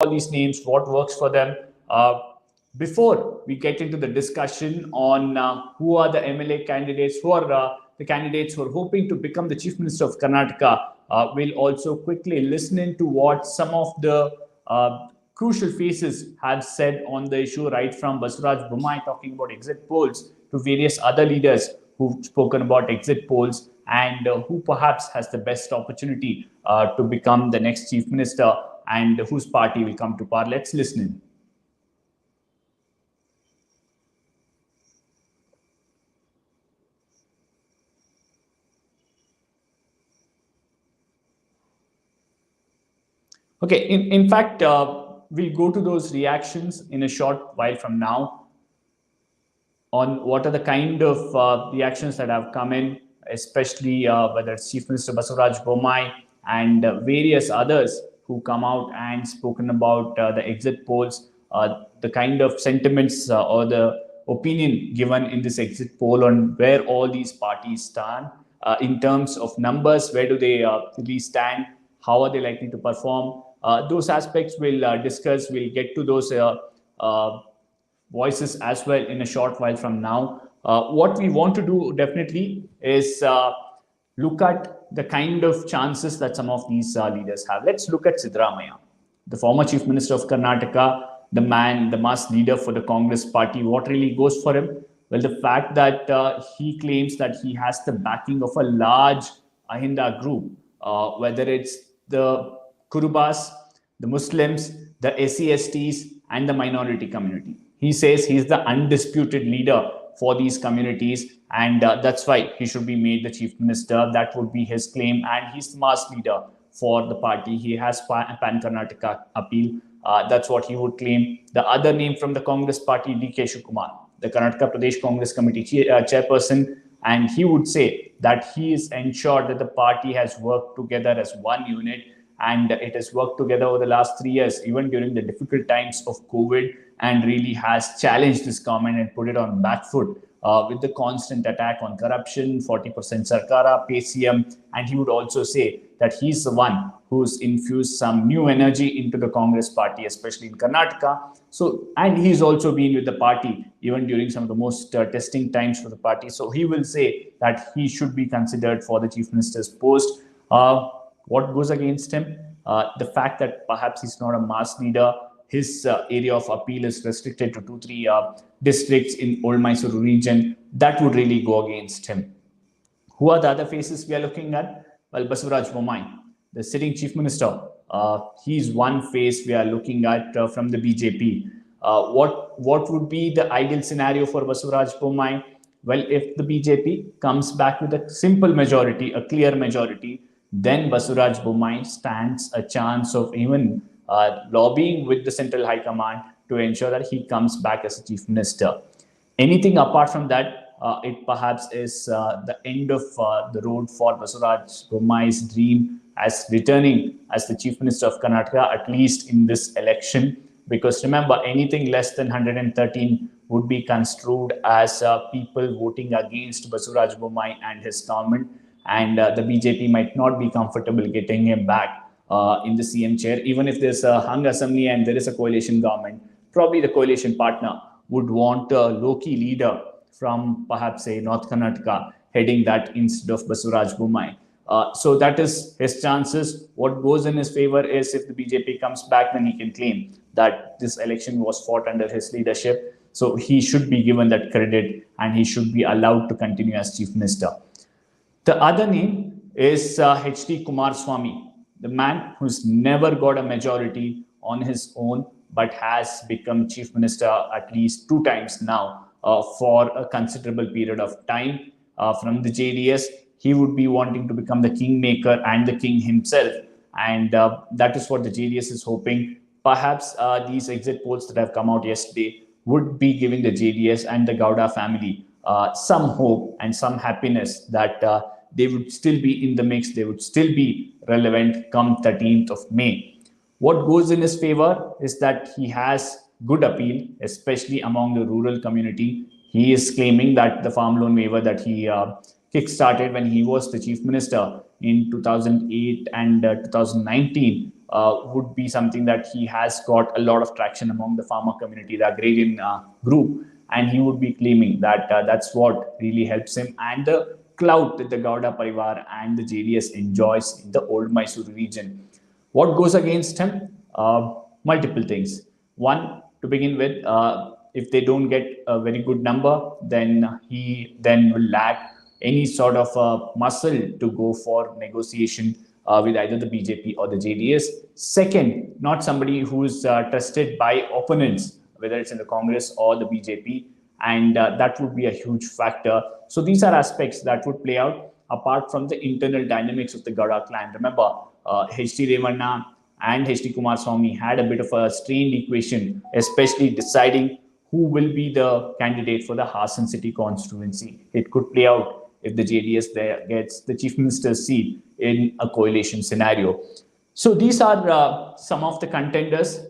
all these names, what works for them. Before we get into the discussion on who are the MLA candidates, who are the candidates who are hoping to become the Chief Minister of Karnataka, we'll also quickly listen into what some of the crucial faces have said on the issue, right from Basuraj Bommai talking about exit polls to various other leaders who've spoken about exit polls and who perhaps has the best opportunity to become the next Chief Minister and whose party will come to power. Let's listen in. Okay, in fact, we'll go to those reactions in a short while from now on what are the kind of reactions that have come in, especially whether it's Chief Minister Basuraj Bommai and various others who come out and spoken about the exit polls, the kind of sentiments or the opinion given in this exit poll on where all these parties stand in terms of numbers, where do they really stand, how are they likely to perform. Those aspects we'll discuss. We'll get to those voices as well in a short while from now. What we want to do definitely is look at the kind of chances that some of these leaders have. Let's look at Siddaramaiah, the former Chief Minister of Karnataka, the man, the mass leader for the Congress party. What really goes for him? Well, the fact that he claims that he has the backing of a large Ahinda group, whether it's the Kurubas, the Muslims, the SC/STs, and the minority community. He says he's the undisputed leader for these communities, and that's why he should be made the Chief Minister. That would be his claim, and he's the mass leader for the party. He has pan-Karnataka appeal. That's what he would claim. The other name from the Congress party, D.K. Shivakumar, the Karnataka Pradesh Congress Committee chairperson, and he would say that he is ensured that the party has worked together as one unit, and it has worked together over the last 3 years, even during the difficult times of COVID, and really has challenged this government and put it on back foot with the constant attack on corruption, 40% Sarkara, PCM, and he would also say that he's the one who's infused some new energy into the Congress party, especially in Karnataka. So, and he's also been with the party even during some of the most testing times for the party. So he will say that he should be considered for the Chief Minister's post. What goes against him? The fact that perhaps he's not a mass leader. His area of appeal is restricted to 2-3 districts in Old Mysore region. That would really go against him. Who are the other faces we are looking at? Well, Basuraj Bommai, the sitting Chief Minister. He's one face we are looking at from the BJP. What would be the ideal scenario for Basuraj Bommai? Well, if the BJP comes back with a simple majority, a clear majority, then Basuraj Bommai stands a chance of even lobbying with the Central High Command to ensure that he comes back as a Chief Minister. Anything apart from that, it perhaps is the end of the road for Basuraj Bommai's dream as returning as the Chief Minister of Karnataka, at least in this election. Because remember, anything less than 113 would be construed as people voting against Basuraj Bommai and his government. And the BJP might not be comfortable getting him back in the CM chair. Even if there's a hung assembly and there is a coalition government, probably the coalition partner would want a low-key leader from perhaps say North Karnataka heading that instead of Basuraj Bommai. So that is his chances. What goes in his favor is if the BJP comes back, then he can claim that this election was fought under his leadership. So he should be given that credit and he should be allowed to continue as Chief Minister. The other name is H.D. Kumaraswamy, the man who's never got a majority on his own, but has become Chief Minister at least 2 times now for a considerable period of time. From the JDS, he would be wanting to become the kingmaker and the king himself. And that is what the JDS is hoping. Perhaps these exit polls that have come out yesterday would be giving the JDS and the Gowda family some hope and some happiness that they would still be in the mix, they would still be relevant come 13th of May. What goes in his favor is that he has good appeal, especially among the rural community. He is claiming that the farm loan waiver that he kick-started when he was the Chief Minister in 2008 and 2019 would be something that he has got a lot of traction among the farmer community, the agrarian group, and he would be claiming that that's what really helps him, and the clout that the Gowda Parivar and the JDS enjoys in the old Mysore region. What goes against him? Multiple things. One, to begin with, if they don't get a very good number, then he then will lack any sort of muscle to go for negotiation with either the BJP or the JDS. Second, not somebody who's trusted by opponents, whether it's in the Congress or the BJP, and that would be a huge factor. So these are aspects that would play out apart from the internal dynamics of the Gowda clan. Remember, H.D. Revanna and H.D. Kumaraswamy had a bit of a strained equation, especially deciding who will be the candidate for the Hassan city constituency. It could play out if the JDS there gets the chief minister's seat in a coalition scenario. So these are some of the contenders.